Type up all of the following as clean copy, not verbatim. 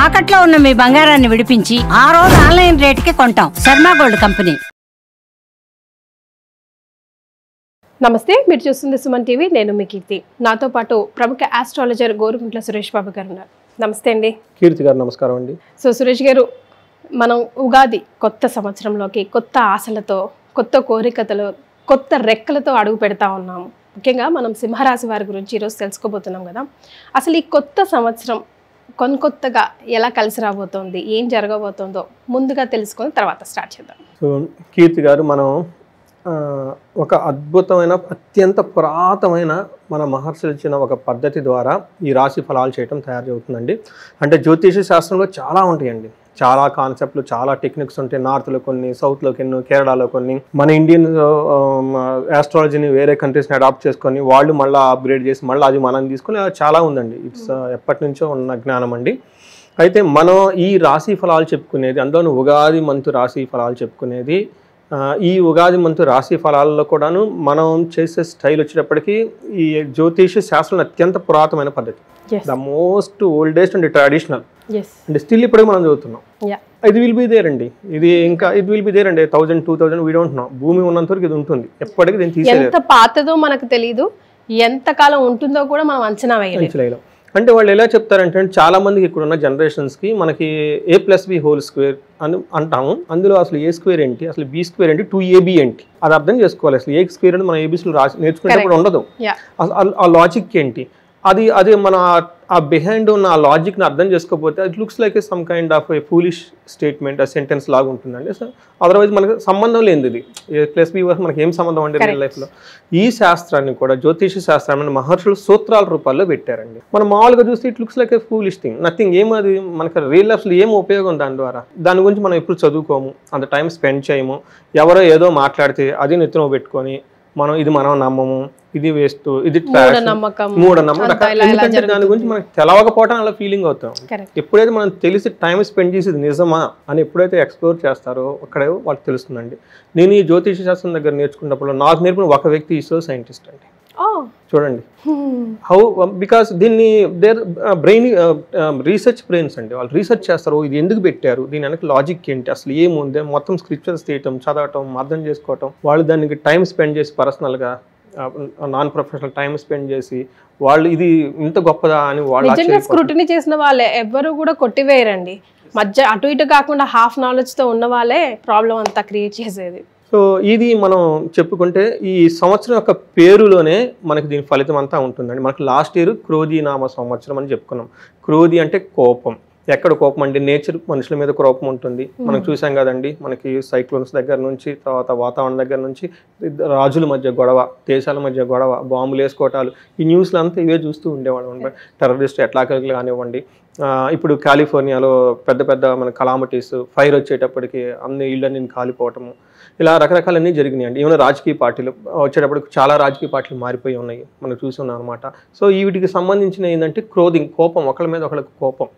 తాకట్లో ఉన్న మీ బంగారాన్ని విడిపించి ఆ రోజు ఆన్లైన్ రేటుకి కొంటాం. Sharma gold company. నమస్తే, మీరు చూస్తుంది సుమన్ టీవీ. నేను మీ కీర్తి. నాతో పాటు ప్రముఖ ఆస్ట్రాలజర్ గోరుకుంట్ల సురేష్ బాబు గారు ఉన్నారు. నమస్తే అండి. కీర్తి గారు నమస్కారం అండి. సో సురేష్ గారు, మనం ఉగాది కొత్త సంవత్సరంలోకి కొత్త ఆశలతో, కొత్త కోరికలతో, కొత్త రెక్కలతో అడుగు పెడతా ఉన్నాము. ముఖ్యంగా మనం సింహరాశి వారి గురించి ఈరోజు తెలుసుకోబోతున్నాం కదా. అసలు ఈ కొత్త సంవత్సరం కొత్తగా ఎలా కలిసి రాబోతోంది, ఏం జరగబోతోందో ముందుగా తెలుసుకొని తర్వాత స్టార్ట్ చేద్దాం. సో కీర్తి గారు, మనం ఒక అద్భుతమైన అత్యంత పురాతనమైన మన మహర్షులు ఇచ్చిన ఒక పద్ధతి ద్వారా ఈ రాశి ఫలాలు చేయటం తయారు జరుగుతుందండి. అంటే జ్యోతిష శాస్త్రంలో చాలా ఉంటాయండి, చాలా కాన్సెప్ట్లు, చాలా టెక్నిక్స్ ఉంటాయి. నార్త్లో కొన్ని, సౌత్లో కొన్ని, కేరళలో కొన్ని. మన ఇండియన్ ఆస్ట్రాలజీని వేరే కంట్రీస్ని అడాప్ట్ చేసుకొని వాళ్ళు మళ్ళీ అప్గ్రేడ్ చేసి మళ్ళీ అది మనం తీసుకొని చాలా ఉందండి. ఇట్స్ ఎప్పటి నుంచో ఉన్న జ్ఞానం అండి. అయితే మనం ఈ రాశి ఫలాలు చెప్పుకునేది, అందులోని ఉగాది మంతు రాశి ఫలాలు చెప్పుకునేది, ఈ ఉగాది మంతు రాశి ఫలాల్లో కూడాను మనం చేసే స్టైల్ వచ్చేటప్పటికి ఈ జ్యోతిష శాస్త్రం అత్యంత పురాతనమైన పద్ధతి, the most oldest and traditional. అంటే స్టిల్ ఇప్పుడే మనం చదువుతున్నాం. ఇది విల్ బి దేర్ అండి, ఇది ఇంకా ఇది విల్ బి దేర్ అండి. 1000, 2000 వీ డోంట్ నో. భూమి ఉన్నంత వరకు ఇది ఉంటుంది, ఎప్పటికీ దీన్ని తీసేయలేదు. ఎంత పాతదో మనకు తెలియదు, ఎంత కాలం ఉంటుందో కూడా మనం అంచనా వేయలేం. అంటే వాళ్ళు ఎలా చెప్తారంటే, చాలా మందికి ఇక్కడ ఉన్న జనరేషన్స్కి మనకి a+b² అని అంటాము. అందులో అసలు ఏ స్క్వేర్ ఏంటి, అసలు బి స్క్వేర్ ఏంటి, 2ab ఏంటి, అది అర్థం చేసుకోవాలి. అసలు ఏ స్క్వేర్ అంటే మనం ఏబీసీలు నేర్చుకునేటప్పుడు ఉండదు. ఆ లాజిక్ ఏంటి, అది మన ఆ బిహైండ్ ఉన్న ఆ లాజిక్ని అర్థం చేసుకోకపోతే it looks like some kind of A foolish statement, ఆ సెంటెన్స్ లాగా ఉంటుందండి. సో అదర్వైజ్ మనకు సంబంధం లేనిది ఇది. a+b వరకు మనకి ఏం సంబంధం అండి రియల్ లైఫ్లో. ఈ శాస్త్రాన్ని కూడా జ్యోతిష శాస్త్రాన్ని మహర్షులు సూత్రాల రూపాల్లో పెట్టారండి. మనం మామూలుగా చూస్తే it looks like A foolish thing, nothing. ఏమది మనకి రియల్ లైఫ్లో ఏం ఉపయోగం దాని ద్వారా? దాని గురించి మనం ఎప్పుడు చదువుకోము, అంత టైం స్పెండ్ చేయము. ఎవరో ఏదో మాట్లాడితే అది నెత్తిన పెట్టుకొని మనం నమ్మము, ఇది వేస్ట్, ఇది మూఢనమ్మకం. ఎందుకంటే దాని గురించి మనకు తెలవకపోవడం అలా ఫీలింగ్ అవుతాం. ఎప్పుడైతే మనం తెలిసి టైం స్పెండ్ చేసేది నిజమా అని ఎప్పుడైతే ఎక్స్ప్లోర్ చేస్తారో అక్కడే వాళ్ళకి తెలుస్తుందండి. నేను ఈ జ్యోతిష శాస్త్రం దగ్గర నేర్చుకున్నప్పుడు నాకు నేర్పిన ఒక వ్యక్తి ఈశ్వర సైంటిస్ట్ అండి. చూడండి హౌ, బికాస్ దీన్ని బ్రెయిన్ రీసెర్చ్ బ్రెయిన్స్ అండి. వాళ్ళు రీసెర్చ్ చేస్తారు, ఇది ఎందుకు పెట్టారు, దీని వెనక లాజిక్ ఏంటి, అసలు ఏముంది, మొత్తం స్క్రిప్చర్స్ తీయటం, చదవటం, అర్థం చేసుకోవటం. వాళ్ళు దానికి టైం స్పెండ్ చేసి పర్సనల్గా నాన్ ప్రొఫెషనల్ టైం స్పెండ్ చేసి వాళ్ళు ఇది ఇంత గొప్పదా అని వాళ్ళు స్క్రూటినీ చేసిన వాళ్ళే ఎవ్వరు కూడా కొట్టివేయరండి. మధ్య అటు ఇటు కాకుండా హాఫ్ నాలెడ్జ్తో ఉన్న వాళ్ళే ప్రాబ్లం అంతా క్రియేట్ చేసేది. సో ఇది మనం చెప్పుకుంటే ఈ సంవత్సరం యొక్క పేరులోనే మనకి దీని ఫలితం అంతా ఉంటుందండి. మనకి లాస్ట్ ఇయర్ క్రోధి నామ సంవత్సరం అని చెప్పుకున్నాం. క్రోధి అంటే కోపం. ఎక్కడ కోపం అంటే నేచర్, మనుషుల మీద కోపం ఉంటుంది. మనం చూసాం కదండి, మనకి సైక్లోన్స్ దగ్గర నుంచి, తర్వాత వాతావరణం దగ్గర నుంచి, రాజుల మధ్య గొడవ, దేశాల మధ్య గొడవ, బాంబులు వేసుకోవటాలు, ఈ న్యూస్లు అంతా ఇవే చూస్తూ ఉండేవాళ్ళం. టెర్రరిస్ట్ అటాకులు కానివ్వండి, ఇప్పుడు కాలిఫోర్నియాలో పెద్ద మన కలామిటీస్, ఫైర్ వచ్చేటప్పటికి అన్ని ఇళ్ళని కాలిపోవటము, ఇలా రకరకాలన్నీ జరిగినాయండి. ఏమైనా రాజకీయ పార్టీలు వచ్చేటప్పటికి చాలా రాజకీయ పార్టీలు మారిపోయి ఉన్నాయి, మనం చూసి ఉన్నాం అనమాట. సో వీటికి సంబంధించిన ఏంటంటే క్రోధింగ్, కోపం, ఒకళ్ళ మీద ఒకళ్ళకి కోపం,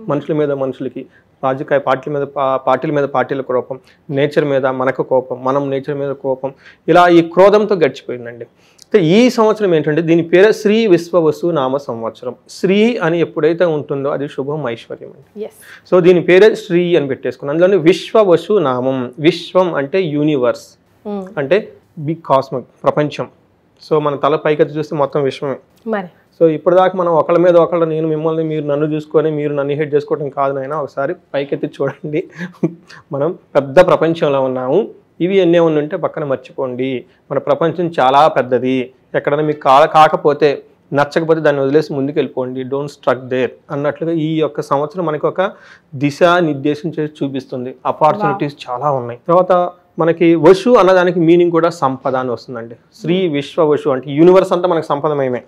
మనుషుల మీద మనుషులకి, రాజకీయ పార్టీల మీద పార్టీల కోపం, నేచర్ మీద మనకు కోపం, మనం నేచర్ మీద కోపం, ఇలా ఈ క్రోధంతో గడిచిపోయిందండి. అయితే ఈ సంవత్సరం ఏంటంటే దీని పేరు శ్రీ విశ్వవసు నామ సంవత్సరం. శ్రీ అని ఎప్పుడైతే ఉంటుందో అది శుభం, ఐశ్వర్యం అండి. సో దీని పేరే శ్రీ అని పెట్టేసుకున్నాం. అందులోనే విశ్వవసు నామం. విశ్వం అంటే యూనివర్స్, అంటే బిగ్ కాస్మిక్, ప్రపంచం. సో మన తల పైకెత్తి చూస్తే మొత్తం విశ్వమే. సో ఇప్పటిదాకా మనం ఒకళ్ళ మీద ఒకళ్ళు, నేను మిమ్మల్ని, మీరు నన్ను చూసుకొని మీరు నన్ను హెడ్ చేసుకోవడం కాదు నాయన, ఒకసారి పైకెత్తి చూడండి, మనం పెద్ద ప్రపంచంలో ఉన్నాము. ఇవి ఎన్నే ఉంటే పక్కన మర్చిపోండి, మన ప్రపంచం చాలా పెద్దది. ఎక్కడైనా మీకు కాకపోతే, నచ్చకపోతే దాన్ని వదిలేసి ముందుకు వెళ్ళిపోండి, డోంట్ స్ట్రక్ దేర్ అన్నట్లుగా ఈ యొక్క సంవత్సరం మనకి ఒక దిశా నిర్దేశం చేసి చూపిస్తుంది. ఆపర్చునిటీస్ చాలా ఉన్నాయి. తర్వాత మనకి వశు అన్నదానికి మీనింగ్ కూడా సంపద అని వస్తుందండి. శ్రీ విశ్వ వశు అంటే యూనివర్స్ అంతా మనకి సంపదమయమే,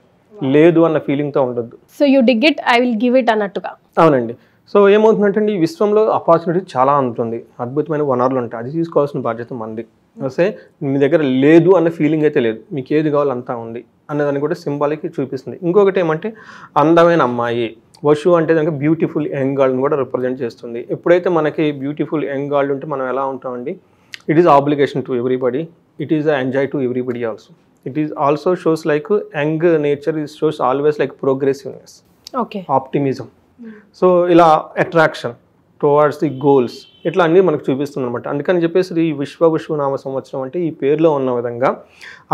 లేదు అన్న ఫీలింగ్తో ఉండొద్దు. So you dig it, I will give it అన్నట్టుగా. అవునండి. సో ఏమవుతుందంటే ఈ విశ్వంలో ఆపర్చునిటీ చాలా ఉంటుంది, అద్భుతమైన వనరులు ఉంటాయి, అది తీసుకోవాల్సిన బాధ్యత మంది. వస్తే మీ దగ్గర లేదు అన్న ఫీలింగ్ అయితే లేదు, మీకు ఏది కావాలో అంతా ఉంది అన్నదాన్ని కూడా సింబాలిక్ చూపిస్తుంది. ఇంకొకటి ఏమంటే అందమైన అమ్మాయి. వశు అంటే దానికి బ్యూటిఫుల్ యంగ్ గర్ల్ని కూడా రిప్రజెంట్ చేస్తుంది. ఎప్పుడైతే మనకి బ్యూటిఫుల్ యంగ్ గర్ల్ ఉంటే మనం ఎలా ఉంటామండి, it is obligation to everybody, it is enjoy to everybody also. It is also shows like young nature, it shows always like progressiveness, optimism. So ఇలా attraction towards the goals ఇట్లా అన్నీ మనకు చూపిస్తుంది అనమాట. అందుకని చెప్పేసి ఈ విశ్వవసునామ సంవత్సరం అంటే ఈ పేరులో ఉన్న విధంగా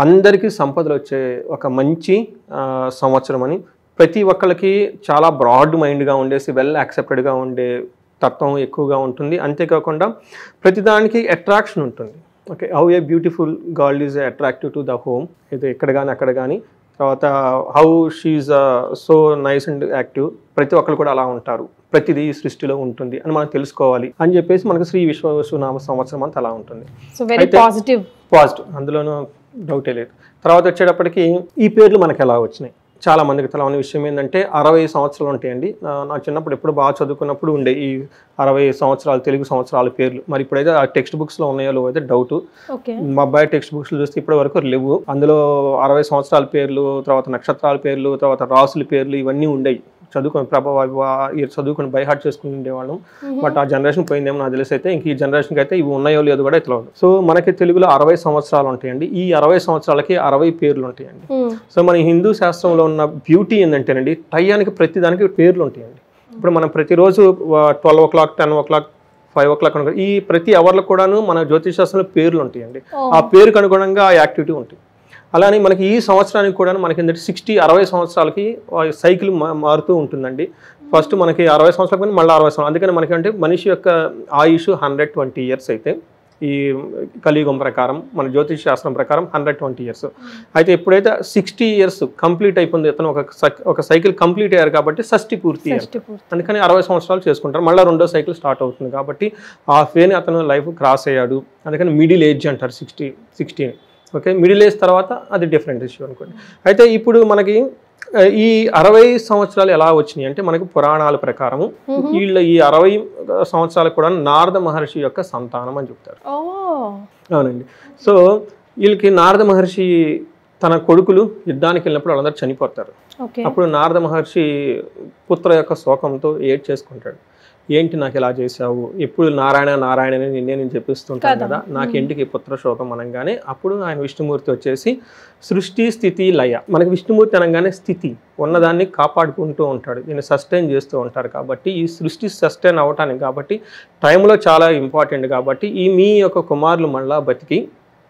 అందరికీ సంపదలు వచ్చే ఒక మంచి సంవత్సరం అని, ప్రతి ఒక్కరికి చాలా బ్రాడ్ మైండ్గా ఉండేసి వెల్ యాక్సెప్టెడ్గా ఉండే తత్వం ఎక్కువగా ఉంటుంది. అంతేకాకుండా ప్రతిదానికి అట్రాక్షన్ ఉంటుంది. Okay, how a beautiful girl is attractive to the home, ఇది ఎక్కడ కానీ అక్కడ కానీ. తర్వాత how she so nice and active, ప్రతి ఒక్కరు కూడా అలా ఉంటారు, ప్రతిదీ సృష్టిలో ఉంటుంది అని మనం తెలుసుకోవాలి అని చెప్పేసి మనకు శ్రీ విశ్వవసునామ సంవత్సరం అంతా అలా ఉంటుంది. సో వెరీ పాజిటివ్, అందులోనూ డౌటే లేదు. తర్వాత వచ్చేటప్పటికి ఈ పేర్లు మనకు ఎలా వచ్చినాయి, చాలా మందికి తెలవని విషయం ఏంటంటే 60 సంవత్సరాలు ఉంటాయండి. నా చిన్నప్పుడు ఎప్పుడు బాగా చదువుకున్నప్పుడు ఉండే ఈ 60 సంవత్సరాలు తెలుగు సంవత్సరాల పేర్లు. మరి ఇప్పుడైతే ఆ టెక్స్ట్ బుక్స్లో ఉన్నాయో అయితే డౌట్. మా అబ్బాయి టెక్స్ట్ బుక్స్లో చూస్తే ఇప్పటి వరకు లేవు. అందులో 60 సంవత్సరాల పేర్లు, తర్వాత నక్షత్రాల పేర్లు, తర్వాత రాసుల పేర్లు ఇవన్నీ ఉండేవి. చదువుకొని బై హార్ట్ చేసుకుని ఉండేవాళ్ళం. బట్ ఆ జనరేషన్ పోయిందేమో నాకు తెలిసి అయితే ఇంక ఈ జనరేషన్కి అయితే ఇవి ఉన్నాయో లేదో కూడా తెలియదు. సో మనకి తెలుగులో 60 సంవత్సరాలు ఉంటాయండి. ఈ 60 సంవత్సరాలకి 60 పేర్లు ఉంటాయండి. సో మన హిందూ శాస్త్రంలో ఉన్న బ్యూటీ ఏంటంటేనండి, టయానికి ప్రతిదానికి పేర్లు ఉంటాయండి. ఇప్పుడు మనం ప్రతిరోజు 12 o'clock, 10 o'clock, 5 o'clock ఈ ప్రతి అవర్లో కూడాను మన జ్యోతిష్ శాస్త్రంలో పేర్లు ఉంటాయండి. ఆ పేరుకు అనుగుణంగా ఆ యాక్టివిటీ ఉంటుంది. అలానే మనకి ఈ సంవత్సరానికి కూడా మనకి ఏంటంటే 60 సంవత్సరాలకి సైకిల్ మారుతూ ఉంటుందండి. ఫస్ట్ మనకి 60 సంవత్సరాలు కానీ మళ్ళీ 60 సంవత్సరాలు. అందుకని మనకి అంటే మనిషి యొక్క ఆయుష్ 120 years అయితే ఈ కలియుగం ప్రకారం మన జ్యోతిష్ శాస్త్రం ప్రకారం 120 years. అయితే ఎప్పుడైతే 60 years కంప్లీట్ అయిపోయింది, అతను ఒక సైకిల్ కంప్లీట్ అయ్యారు కాబట్టి షష్ఠి పూర్తి అయ్యారు. అందుకని 60 సంవత్సరాలు చేసుకుంటారు. మళ్ళీ రెండో సైకిల్ స్టార్ట్ అవుతుంది కాబట్టి ఆ ఫేని అతను లైఫ్ క్రాస్ అయ్యాడు. అందుకని మిడిల్ ఏజ్ అంటారు 60. ఓకే, మిడిల్ ఏజ్ తర్వాత అది డిఫరెంట్ ఇష్యూ అనుకోండి. అయితే ఇప్పుడు మనకి ఈ 60 సంవత్సరాలు ఎలా వచ్చినాయి అంటే మనకి పురాణాల ప్రకారము వీళ్ళ ఈ 60 సంవత్సరాలు కూడా నారద మహర్షి యొక్క సంతానం అని చెప్తారు. అవునండి. సో వీళ్ళకి నారద మహర్షి తన కొడుకులు యుద్ధానికి వెళ్ళినప్పుడు వాళ్ళందరూ చనిపోతారు. అప్పుడు నారద మహర్షి పుత్ర యొక్క శోకంతో ఏడ్ చేసుకుంటాడు. ఏంటి నాకు ఇలా చేసావు, ఎప్పుడు నారాయణ నారాయణ నేను చెప్పిస్తుంటాను కదా, నాకు ఇంటికి పుత్ర శోకం అనగానే అప్పుడు ఆయన విష్ణుమూర్తి వచ్చేసి సృష్టి స్థితి లయ. మనకి విష్ణుమూర్తి అనగానే స్థితి ఉన్నదాన్ని కాపాడుకుంటూ ఉంటాడు, దీన్ని సస్టైన్ చేస్తూ ఉంటారు. కాబట్టి ఈ సృష్టి సస్టైన్ అవ్వటానికి కాబట్టి టైంలో చాలా ఇంపార్టెంట్. కాబట్టి ఈ మీ యొక్క కుమారులు మళ్ళా బతికి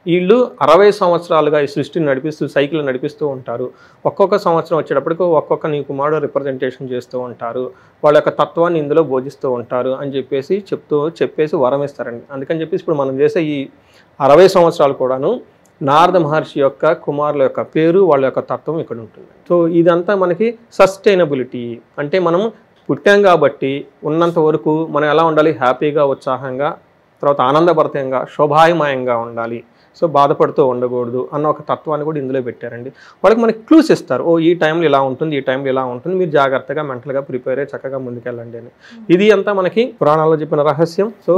వీళ్ళు 60 సంవత్సరాలుగా ఈ సృష్టిని నడిపిస్తూ సైకిల్ నడిపిస్తూ ఉంటారు. ఒక్కొక్క సంవత్సరం వచ్చేటప్పటికి ఒక్కొక్క నీ కుమారుడు రిప్రజెంటేషన్ చేస్తూ ఉంటారు, వాళ్ళ యొక్క తత్వాన్ని ఇందులో బోధిస్తూ ఉంటారు అని చెప్పేసి వరం ఇస్తారండి. అందుకని చెప్పేసి ఇప్పుడు మనం చేసే ఈ 60 సంవత్సరాలు కూడాను నారద మహర్షి యొక్క కుమారుల యొక్క పేరు, వాళ్ళ యొక్క తత్వం ఇక్కడ ఉంటుంది. సో ఇదంతా మనకి సస్టైనబిలిటీ అంటే మనం పుట్టాం కాబట్టి ఉన్నంత వరకు మనం ఎలా ఉండాలి, హ్యాపీగా, ఉత్సాహంగా, తర్వాత ఆనందభరితంగా, శోభాయమయంగా ఉండాలి. సో బాధపడుతూ ఉండకూడదు అన్న ఒక తత్వాన్ని కూడా ఇందులో పెట్టారండి. వాళ్ళకి మనకి క్లూస్ ఇస్తారు, ఓ ఈ టైంలో ఇలా ఉంటుంది, ఈ టైంలో ఇలా ఉంటుంది, మీరు జాగ్రత్తగా మెంటల్గా ప్రిపేర్ అయ్యి చక్కగా ముందుకెళ్ళండి అని. ఇది అంతా మనకి పురాణాల్లో చెప్పిన రహస్యం. సో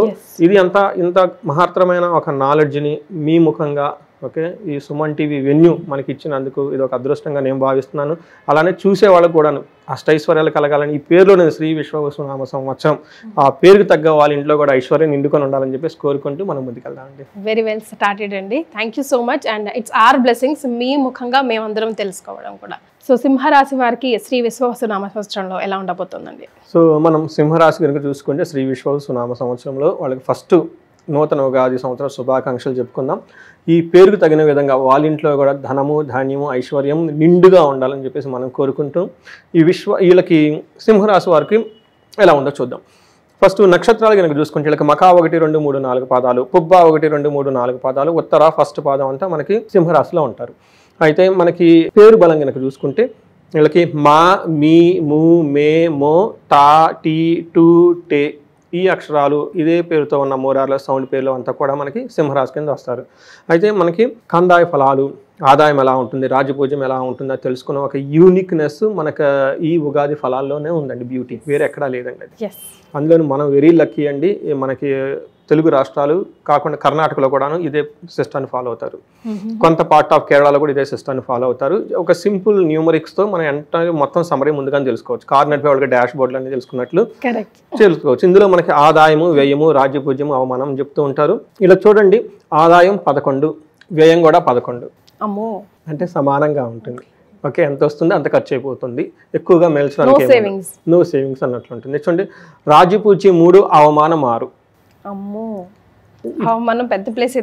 ఇది అంతా ఇంత మహత్తరమైన ఒక నాలెడ్జ్ని మీ ముఖంగా ఓకే ఈ సుమన్ టీవీ వెన్యూ మనకి ఇచ్చినందుకు ఇది ఒక అదృష్టంగా నేను భావిస్తున్నాను. అలానే చూసే వాళ్ళకు కూడా అష్టైశ్వర్యాలు కలగాలని ఈ పేరులోనే శ్రీ విశ్వవసునామ సంవత్సరం ఆ పేరుకు తగ్గ వాళ్ళ ఇంట్లో కూడా ఐశ్వర్యం నిండుకొని ఉండాలని చెప్పేసి కోరుకుంటూ మనం ముందుకెళ్దామండి. వెరీ వెల్ స్టార్టెడ్ అండి. Thank you so much. And it's our blessings మీ ముఖంగా మేమందరం తెలుసుకోవడం కూడా. సో సింహరాశి వారికి శ్రీ విశ్వవసునామ సంవత్సరంలో ఎలా ఉండబోతుందండి? సో మనం సింహరాశి కనుక చూసుకుంటే శ్రీ విశ్వవసునామ సంవత్సరంలో వాళ్ళకి ఫస్ట్ నూతన ఉగాది సంవత్సర శుభాకాంక్షలు చెప్పుకుందాం. ఈ పేరుకు తగిన విధంగా వాళ్ళ ఇంట్లో కూడా ధనము, ధాన్యము, ఐశ్వర్యం నిండుగా ఉండాలని చెప్పేసి మనం కోరుకుంటూ వీళ్ళకి సింహరాశి వారికి ఎలా ఉందో చూద్దాం. ఫస్ట్ నక్షత్రాలు కనుక చూసుకుంటే వీళ్ళకి మకా 1, 2, 3, 4 పాదాలు, పుబ్బ 1, 2, 3, 4 పాదాలు, ఉత్తర ఫస్ట్ పాదం అంతా మనకి సింహరాశిలో ఉంటారు. అయితే మనకి పేరు బలం కనుక చూసుకుంటే వీళ్ళకి మా, మీ, ము, మే, మో, టా, టీ, టు, టే ఈ అక్షరాలు ఇదే పేరుతో ఉన్న మోరార్ల సౌండ్ పేర్లు అంతా కూడా మనకి సింహరాశి కింద వస్తారు. అయితే మనకి కందాయ ఫలాలు, ఆదాయం ఎలా ఉంటుంది, రాజపూజ్యం ఎలా ఉంటుందో తెలుసుకున్న ఒక యూనిక్నెస్ మనకు ఈ ఉగాది ఫలాల్లోనే ఉందండి. బ్యూటీ వేరే ఎక్కడా లేదండి అది. అందులో మనం వెరీ లక్కీ అండి. మనకి తెలుగు రాష్ట్రాలు కాకుండా కర్ణాటకలో కూడాను ఇదే సిస్టాన్ని ఫాలో అవుతారు. కొంత పార్ట్ ఆఫ్ కేరళలో కూడా ఇదే సిస్టాన్ని ఫాలో అవుతారు. ఒక సింపుల్ న్యూమరిక్స్తో మనం ఎంటైర్ మొత్తం సమరీ ముందుగానే తెలుసుకోవచ్చు. కార్ నడిపే వాళ్ళకి డాష్ బోర్డులు అన్ని తెలుసుకున్నట్లు తెలుసుకోవచ్చు. ఇందులో మనకి ఆదాయము, వ్యయము, రాజ్యపూజ్యము, అవమానం చెప్తూ ఉంటారు. ఇలా చూడండి, ఆదాయం 11, వ్యయం కూడా 11 అంటే సమానంగా ఉంటుంది. ఓకే, ఎంత వస్తుంది అంత ఖర్చు అయిపోతుంది, ఎక్కువగా మేల్చడానికి నో సేవింగ్స్ అన్నట్లు ఉంటుంది. చూడండి, రాజపూచి 3 అవమానం 6. అమ్మో, అవమానం పెద్ద ప్లేస్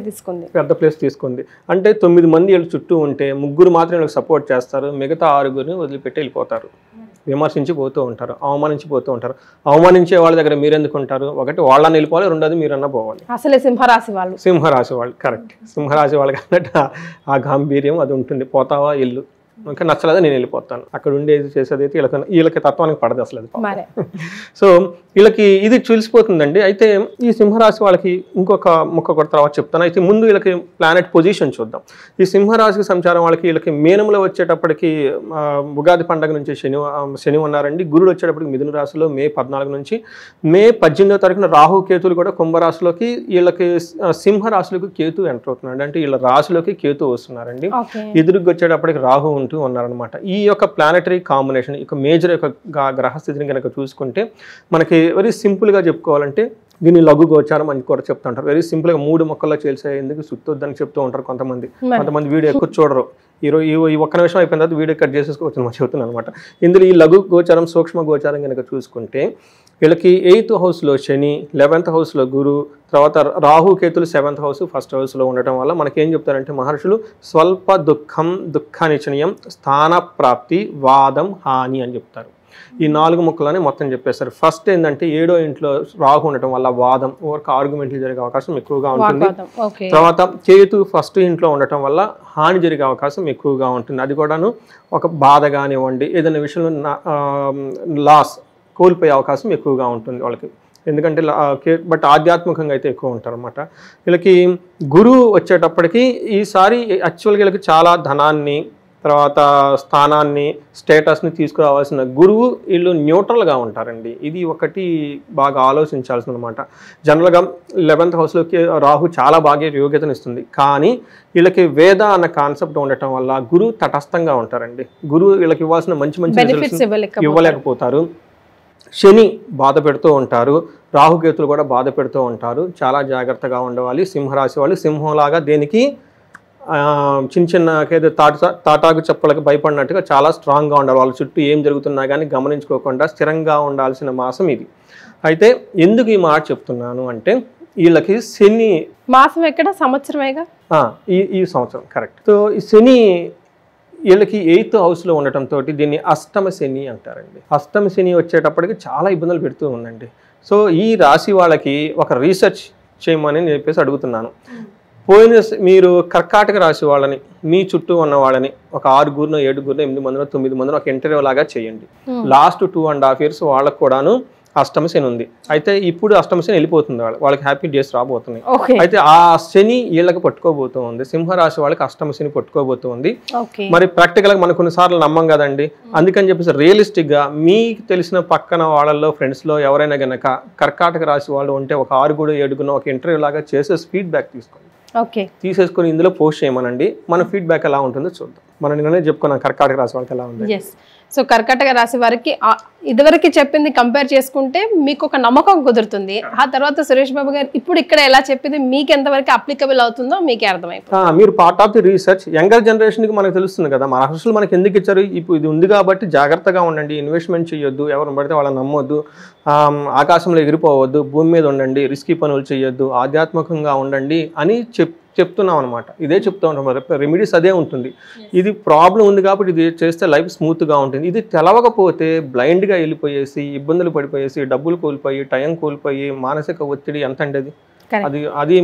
తీసుకుంది. అంటే 9 మంది వీళ్ళు చుట్టూ ఉంటే 3 మాత్రం వీళ్ళకి సపోర్ట్ చేస్తారు, మిగతా 6గురిని వదిలిపెట్టి వెళ్ళిపోతారు. విమర్శించి పోతూ ఉంటారు, అవమానించి పోతూ ఉంటారు. అవమానించే వాళ్ళ దగ్గర మీరు ఎందుకు ఉంటారు? ఒకటి వాళ్ళని వెళ్ళిపోవాలి, రెండోది మీరన్నా పోవాలి. అసలే సింహరాశి వాళ్ళు కరెక్ట్. సింహరాశి వాళ్ళకి అన్నట్టు ఆ గాంభీర్యం అది ఉంటుంది. పోతావా ఇల్లు, ఇంకా నచ్చలేదు నేను వెళ్ళిపోతాను, అక్కడ ఉండేది చేసేది అయితే వీళ్ళకి తత్వానికి పడదు అసలు అది. సో వీళ్ళకి ఇది చూసిపోతుందండి. అయితే ఈ సింహరాశి వాళ్ళకి ఇంకొక ముక్క కూడా తర్వాత చెప్తాను. అయితే ముందు వీళ్ళకి ప్లానెట్ పొజిషన్ చూద్దాం. ఈ సింహరాశికి సంచారం వాళ్ళకి వీళ్ళకి మీనంలో వచ్చేటప్పటికి ఉగాది పండుగ నుంచి శని ఉన్నారండి. గురుడు వచ్చేటప్పటికి మిథున రాశిలో మే 14 నుంచి మే 18వ తారీఖున రాహు కేతులు కూడా కుంభరాశిలోకి, వీళ్ళకి సింహరాశిలోకి కేతు ఎంటర్ అవుతున్నాడు. అంటే వీళ్ళ రాశిలోకి కేతు వస్తున్నారండి. ఎదురుగా వచ్చేటప్పటికి రాహు ఉన్నారనమాట. ఈ యొక్క ప్లానెటరీ కాంబినేషన్, ఇక మేజర్ యొక్క గ్రహస్థితిని కనుక చూసుకుంటే మనకి వెరీ సింపుల్గా చెప్పుకోవాలంటే దీన్ని లఘు గోచారం అని కూడా చెప్తూ ఉంటారు. వెరీ సింపుల్గా 3 మొక్కల్లో చేసే ఎందుకు సుత్తొద్దని చెప్తూ ఉంటారు కొంతమంది వీడియో ఎక్కువ చూడరు. ఈ ఒక్క నిమిషం అయిపోయిన తర్వాత వీడియో కట్ చేసేసుకోవచ్చు మనం చెప్తున్నాను అనమాట. ఇందులో ఈ లఘు గోచారం సూక్ష్మ గోచారం కనుక చూసుకుంటే వీళ్ళకి 8th హౌస్లో శని, 11th హౌస్లో గురు, తర్వాత రాహు కేతులు 7th హౌస్ 1st హౌస్లో ఉండటం వల్ల మనకేం చెప్తారంటే మహర్షులు స్వల్ప దుఃఖానిచనీయం, స్థాన ప్రాప్తి, వాదం, హాని అని చెప్తారు. ఈ 4 ముక్కలని మొత్తం చెప్పేస్తారు. ఫస్ట్ ఏంటంటే 7వ ఇంట్లో రాహు ఉండటం వల్ల వాదం, ఆర్గ్యుమెంట్లు జరిగే అవకాశం ఎక్కువగా ఉంటుంది. తర్వాత కేతు 1st ఇంట్లో ఉండటం వల్ల హాని జరిగే అవకాశం ఎక్కువగా ఉంటుంది. అది కూడాను ఒక బాధ కానివ్వండి, ఏదైనా విషయంలో లాస్ కోల్పోయే అవకాశం ఎక్కువగా ఉంటుంది వాళ్ళకి. ఎందుకంటే బట్ ఆధ్యాత్మికంగా అయితే ఎక్కువ ఉంటారు అనమాట. వీళ్ళకి గురువు వచ్చేటప్పటికి ఈసారి యాక్చువల్గా వీళ్ళకి చాలా ధనాన్ని, తర్వాత స్థానాన్ని, స్టేటస్ని తీసుకురావాల్సిన గురువు వీళ్ళు న్యూట్రల్గా ఉంటారండి. ఇది ఒకటి బాగా ఆలోచించాల్సింది అనమాట. జనరల్గా 11th హౌస్లోకి రాహు చాలా బాగా యోగ్యతనిస్తుంది, కానీ వీళ్ళకి వేద అన్న కాన్సెప్ట్ ఉండటం వల్ల గురువు తటస్థంగా ఉంటారండి. గురువు వీళ్ళకి ఇవ్వాల్సిన మంచి రిజల్ట్స్ ఇవ్వలేకపోతారు. శని బాధ పెడుతూ ఉంటారు, రాహుకేతులు కూడా బాధ పెడుతూ ఉంటారు. చాలా జాగ్రత్తగా ఉండవాలి సింహరాశి వాళ్ళు. సింహంలాగా దేనికి చిన్న తాటాకు చెప్పలకు భయపడినట్టుగా చాలా స్ట్రాంగ్గా ఉండాలి. వాళ్ళ చుట్టూ ఏం జరుగుతున్నా కానీ గమనించుకోకుండా స్థిరంగా ఉండాల్సిన మాసం ఇది. అయితే ఎందుకు ఈ మాట చెప్తున్నాను అంటే వీళ్ళకి శని మాసం ఎక్కడ సంవత్సరమేగా ఈ సంవత్సరం కరెక్ట్. సో ఈ శని వీళ్ళకి 8th హౌస్లో ఉండటంతో దీన్ని అష్టమ శని అంటారండి. అష్టమ శని వచ్చేటప్పటికి చాలా ఇబ్బందులు పెడుతూ ఉందండి. సో ఈ రాశి వాళ్ళకి ఒక రీసెర్చ్ చేయమని నేను చెప్పేసి అడుగుతున్నాను. మీరు కర్కాటక రాశి వాళ్ళని, మీ చుట్టూ ఉన్న వాళ్ళని ఒక 6గురినో 7గురినో 8 మందినో 9 మందినో ఒక ఇంటర్వ్యూ లాగా చేయండి. లాస్ట్ 2.5 years వాళ్ళకు కూడాను అష్టమ శని ఉంది. అయితే ఇప్పుడు అష్టమ శని వెళ్ళిపోతుంది, వాళ్ళకి హ్యాపీ డేస్ రాబోతున్నాయి. అయితే ఆ శని వీళ్ళకి పట్టుకోబోతుంది. సింహరాశి వాళ్ళకి అష్టమ శని పట్టుకోబోతుంది. మరి ప్రాక్టికల్ గా మనం కొన్నిసార్లు నమ్మం కదండి. అందుకని చెప్పేసి రియలిస్టిక్ గా మీకు తెలిసిన పక్కన వాళ్ళల్లో ఫ్రెండ్స్ లో ఎవరైనా గనక కర్కాటక రాశి వాళ్ళు ఉంటే ఒక 6 7 ఒక ఇంటర్వ్యూ లాగా చేసే ఫీడ్బ్యాక్ తీసుకోండి. తీసేసుకొని ఇందులో పోస్ట్ చేయమనండి. మన ఫీడ్బ్యాక్ ఎలా ఉంటుందో చూద్దాం. మనం నిన్ననే చెప్పుకున్నాం కర్కాటక రాశి వాళ్ళకి ఎలా ఉంది. సో కర్కాటక రాశి వారికి ఇదివరకు చెప్పింది కంపేర్ చేసుకుంటే మీకు ఒక నమ్మకం కుదురుతుంది. ఆ తర్వాత సురేష్ బాబు గారు ఇప్పుడు ఇక్కడ ఎలా చెప్పింది మీకు ఎంతవరకు అప్లికబుల్ అవుతుందో మీకే అర్థమైపోతుంది. మీరు part of the research. Younger జనరేషన్కి మనకు తెలుస్తుంది కదా, మన మహర్షులు మనకి ఎందుకు ఇచ్చారు, ఇప్పుడు ఇది ఉంది కాబట్టి జాగ్రత్తగా ఉండండి, ఇన్వెస్ట్మెంట్ చేయొద్దు, ఎవరిని పడితే వాళ్ళని నమ్మొద్దు, ఆకాశంలో ఎగిరిపోవద్దు, భూమి మీద ఉండండి, రిస్కీ పనులు చేయొద్దు, ఆధ్యాత్మికంగా ఉండండి అని చెప్తున్నాం అనమాట. ఇదే చెప్తూ ఉంటాం. రెమెడీస్ అదే ఉంటుంది. ఇది ప్రాబ్లం ఉంది కాబట్టి ఇది చేస్తే లైఫ్ స్మూత్గా ఉంటుంది. ఇది తెలవకపోతే బ్లైండ్గా వెళ్ళిపోయేసి ఇబ్బందులు పడిపోయేసి డబ్బులు కోల్పోయి టైం కోల్పోయి మానసిక ఒత్తిడి ఎంత అండి అది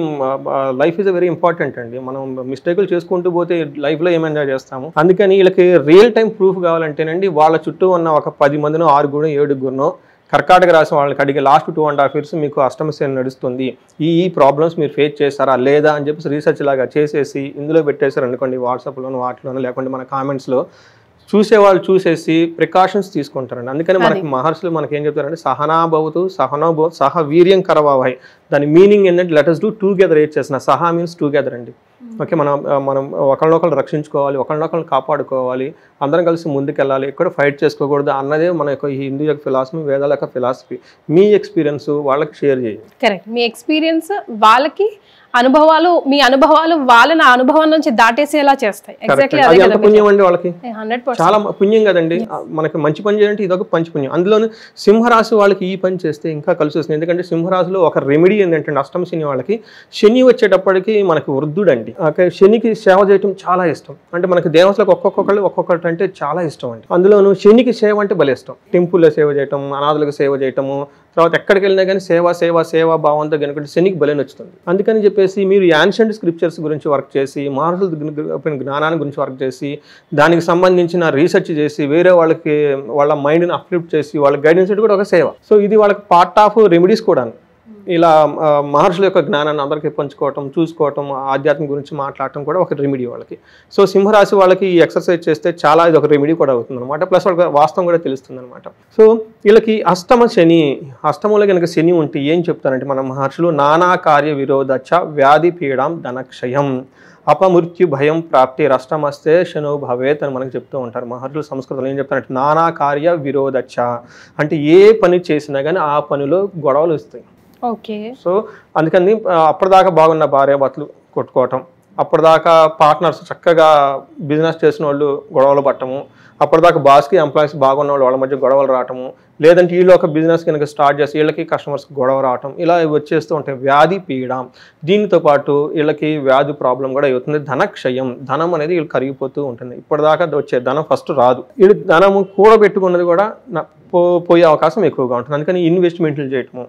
లైఫ్ ఈజ్ వెరీ ఇంపార్టెంట్ అండి. మనం మిస్టేకులు చేసుకుంటూ పోతే లైఫ్లో ఏం ఎంజాయ్ చేస్తాము. అందుకని వీళ్ళకి రియల్ టైం ప్రూఫ్ కావాలంటేనండి వాళ్ళ చుట్టూ ఉన్న ఒక 10 మందినో 6 7 కర్కాటక రాశి వాళ్ళకి అడిగే లాస్ట్ 2.5 years మీకు అష్టమ శని నడుస్తుంది, ఈ ప్రాబ్లమ్స్ మీరు ఫేస్ చేస్తారా లేదా అని చెప్పేసి రీసెర్చ్ లాగా చేసేసి ఇందులో పెట్టేశారు అనుకోండి, వాట్సాప్లోనూ వాటిలోనూ లేకుంటే మన కామెంట్స్లో చూసేవాళ్ళు చూసేసి ప్రికాషన్స్ తీసుకుంటారండి. అందుకని మనకి మహర్షులు మనకి ఏం చెప్తారంటే సహనాభవతు సహ వీర్యం కరవావహై. దాని మీనింగ్ ఏంటంటే లెట్ us do together. ఏం చేసిన సహా మీన్స్ టుగెదర్ అండి. ఓకే, మనం ఒకళ్ళనొకళ్ళు రక్షించుకోవాలి, ఒకళ్ళనొకళ్ళు కాపాడుకోవాలి, అందరం కలిసి ముందుకెళ్ళాలి, ఎక్కడ ఫైట్ చేసుకోకూడదు అన్నదే మన యొక్క హిందూ యొక్క ఫిలాసఫీ, వేదాల యొక్క ఫిలాసఫీ. మీ ఎక్స్పీరియన్స్ వాళ్ళకి షేర్ చేయండి. కరెక్ట్, మీ ఎక్స్పీరియన్స్ వాళ్ళకి మీ అనుభవాలు వాళ్ళని అనుభవం నుంచి దాటేసేలా చేస్తాయి. ఎగ్జాక్ట్లీ అది ఎంత పుణ్యం అండి వాళ్ళకి, 100%. చాలా పుణ్యం కదండి. మనకి మంచి పని చేయాలంటే ఇదొక మంచి పుణ్యం. అందులోనే సింహరాశి వాళ్ళకి ఈ పని చేస్తే ఇంకా కలిసి వస్తుంది. ఎందుకంటే సింహరాశిలో ఒక రెమెడీ ఏంటంటే అష్టమ శని వాళ్ళకి, శని వచ్చేటప్పటికి మనకి వృద్ధుడండి. శనికి సేవ చేయటం చాలా ఇష్టం. అంటే మనకి దేవతలకు ఒక్కొక్కటి అంటే చాలా ఇష్టం అండి. అందులోనూ శనికి సేవ అంటే భలే ఇష్టం. టెంపుల్లో సేవ చేయటం, అనాథులకు సేవ చేయటము, తర్వాత ఎక్కడికి వెళ్ళినా కానీ సేవా భావంతో కనుక శనికి బలి నచ్చుతుంది. అందుకని చెప్పేసి మీరు యాన్షియంట్ స్క్రిప్చర్స్ గురించి వర్క్ చేసి, మహర్షుల జ్ఞానాన్ని గురించి వర్క్ చేసి, దానికి సంబంధించిన రీసెర్చ్ చేసి, వేరే వాళ్ళకి వాళ్ళ మైండ్ని అప్లిఫ్ట్ చేసి వాళ్ళ గైడెన్స్ కూడా ఒక సేవ. సో ఇది వాళ్ళకి పార్ట్ ఆఫ్ రెమెడీస్ కూడా. ఇలా మహర్షుల యొక్క జ్ఞానాన్ని అందరికీ పంచుకోవటం, చూసుకోవటం, ఆధ్యాత్మిక గురించి మాట్లాడటం కూడా ఒక రెమెడీ వాళ్ళకి. సో సింహరాశి వాళ్ళకి ఈ ఎక్సర్సైజ్ చేస్తే చాలా ఇది ఒక రెమెడీ కూడా అవుతుంది అనమాట. ప్లస్ వాళ్ళకి వాస్తవం కూడా తెలుస్తుంది అనమాట. సో వీళ్ళకి అష్టమంలో కనుక శని ఉంటే ఏం చెప్తారంటే మన మహర్షులు, నానా కార్య విరోధచ్చ వ్యాధి పీడాం ధనక్షయం అపమృత్యు భయం ప్రాప్తి రష్టమస్తే శనో భవేత్ అని మనకు చెప్తూ ఉంటారు మహర్షులు. సంస్కృతంలో ఏం చెప్తారంటే నానా కార్య విరోధచ్చ అంటే ఏ పని చేసినా కానీ ఆ పనిలో గొడవలు వస్తాయి. ఓకే. సో అందుకని అప్పటిదాకా బాగున్న భార్యాభర్తలు కొట్టుకోవటం, అప్పటిదాకా పార్ట్నర్స్ చక్కగా బిజినెస్ చేసిన వాళ్ళు గొడవలు పట్టము, అప్పటిదాకా బాస్కి ఎంప్లాయీస్ బాగున్న వాళ్ళు వాళ్ళ మధ్య గొడవలు రావటము, లేదంటే వీళ్ళు ఒక బిజినెస్ కనుక స్టార్ట్ చేసి వీళ్ళకి కస్టమర్స్కి గొడవ రావటం, ఇలా వచ్చేస్తూ ఉంటాయి. వ్యాధి పీడం, దీనితో పాటు వీళ్ళకి వ్యాధి ప్రాబ్లం కూడా అవుతుంది. ధనక్షయం, ధనం అనేది వీళ్ళు కరిగిపోతూ ఉంటుంది. ఇప్పటిదాకా వచ్చే ధనం ఫస్ట్ రాదు, వీళ్ళు ధనము కూడబెట్టుకున్నది కూడా పోయే అవకాశం ఎక్కువగా ఉంటుంది. అందుకని ఇన్వెస్ట్మెంట్లు చేయటము,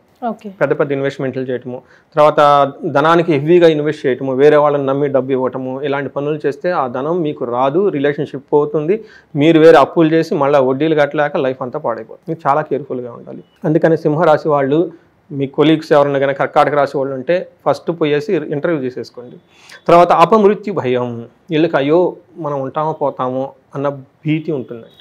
పెద్ద ఇన్వెస్ట్మెంట్లు చేయటము, తర్వాత ధనానికి హెవీగా ఇన్వెస్ట్ చేయటము, వేరే వాళ్ళని నమ్మి డబ్బు ఇవ్వటము, ఇలాంటి పనులు చేస్తే ఆ ధనం మీకు రాదు, రిలేషన్షిప్ పోతుంది, మీరు వేరే అప్పులు చేసి మళ్ళీ వడ్డీలు కట్టలేక లైఫ్ అంతా పాడైపోతుంది. చాలా కేర్ఫుల్గా ఉండాలి. అందుకని సింహరాశి వాళ్ళు మీ కొలీగ్స్ ఎవరైనా కానీ కర్కాటక రాశి వాళ్ళు ఉంటే ఫస్ట్ పోయేసి ఇంటర్వ్యూ చేసేసుకోండి. తర్వాత అపమృత్యు భయం, వీళ్ళకి అయ్యో మనం ఉంటామో పోతామో అన్న భీతి ఉంటుందండి.